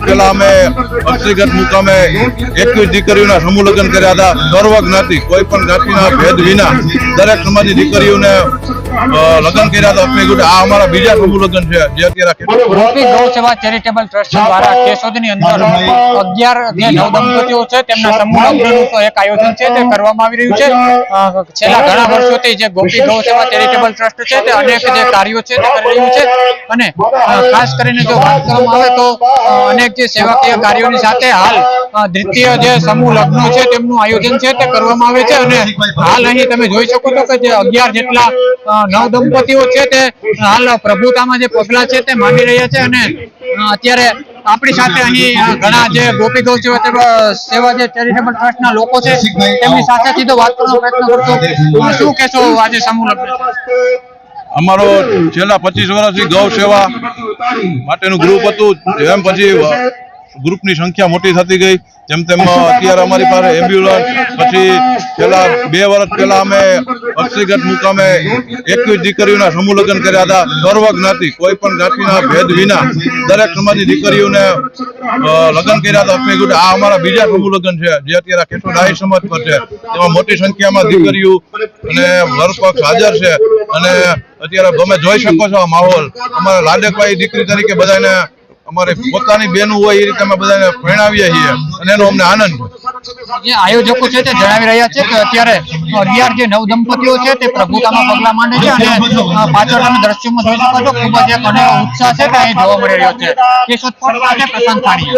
પહેલા અમે અક્ષયગઢ મુકામે 21 દીકરીઓના સમૂહ લગ્ન કર્યા હતા. સર્વ જ્ઞાતિ કોઈ પણ જ્ઞાતિના ભેદ વિના દરેક સમાજની દીકરીઓને લગ્ન કર્યા હતા. અક્ષયગઢ આ અમારા બીજા સમૂહ લગ્ન છે જે અત્યારે ગોપી ગૌ સેવા ચેરિટેબલ ટ્રસ્ટ દ્વારા કેશોદની અંદર 11 જે નવદંપતીઓ છે તેમના સમૂહ લગ્નનું એક આયોજન છે તે કરવામાં આવી રહ્યું છે. છેલ્લા ઘણા વર્ષોથી જે ગોપી ગૌ સેવા ચેરિટેબલ ટ્રસ્ટ છે તે અનેક જે કાર્યો છે તે કરી રહ્યું છે અને ખાસ કરીને જો વાત કરવામાં આવે તો અનેક જે સેવાકીય કાર્યોની સાથે હાલ દ્વિતીય જે સમૂહ લગ્નો છે તેમનું આયોજન છે તે કરવામાં આવે છે અને હાલ અહીં તમે જોઈ શકો છો કે જે 11 જેટલા નવદંપતીઓ છે તે હાલ પ્રભુતામાં જે પગલા છે તે માંડી રહ્યા છે અને અત્યારે આપણી સાથે અહીં ઘણા જે ગોપી ગૌ સેવા જે ચેરિટેબલ ટ્રસ્ટના લોકો છે તેમની સાથે સીધો વાત કરવાનો પ્રયત્ન કરશો. શું કહેશો આજે સમૂહ લગ્ન? અમારો છેલ્લા 25 વર્ષથી ગૌ સેવા માટેનું ગ્રુપ હતું. એમ પછી ગ્રુપની સંખ્યા મોટી થતી ગઈ. જેમ તેમ અત્યારે અમારી પાસે એમ્બ્યુલન્સ, પછી છેલ્લા 2 વર્ષ પહેલા અમે અક્ષયગઢ મુકામે 21 દીકરીઓના સમૂહ લગ્ન કર્યા હતા. સર્વ જ્ઞાતિ કોઈ પણ જ્ઞાતિના ભેદ વિના દરેક સમાજની દીકરીઓને લગ્ન કર્યા હતા. અક્ષયગઢ આ અમારા બીજા સમૂહ લગ્ન છે જે અત્યારે કેશોદ આહિર સમાજ પર છે. તેમાં મોટી સંખ્યામાં દીકરીઓ અને વરપક્ષ હાજર છે અને અત્યારે તમે જોઈ શકો છો આ માહોલ. અમારા લાડકભાઈ દીકરી તરીકે બધાને અમારે પોતાની બેનું હોય એ રીતે અમે બધાને પરણાવીએ છીએ અને એનો અમને આનંદ છે. જે આયોજકો છે તે જણાવી રહ્યા છે કે અત્યારે 11 જે નવદંપતીઓ છે તે પ્રભુતામાં પગલા માંડે છે અને પાછળ તમે દ્રશ્યોમાં જોઈ શકો છો ખૂબ જ એક અનેરો ઉત્સાહ છે તે અહીં જોવા મળી રહ્યો છે. કેશોદ પ્રશાંત થાણી.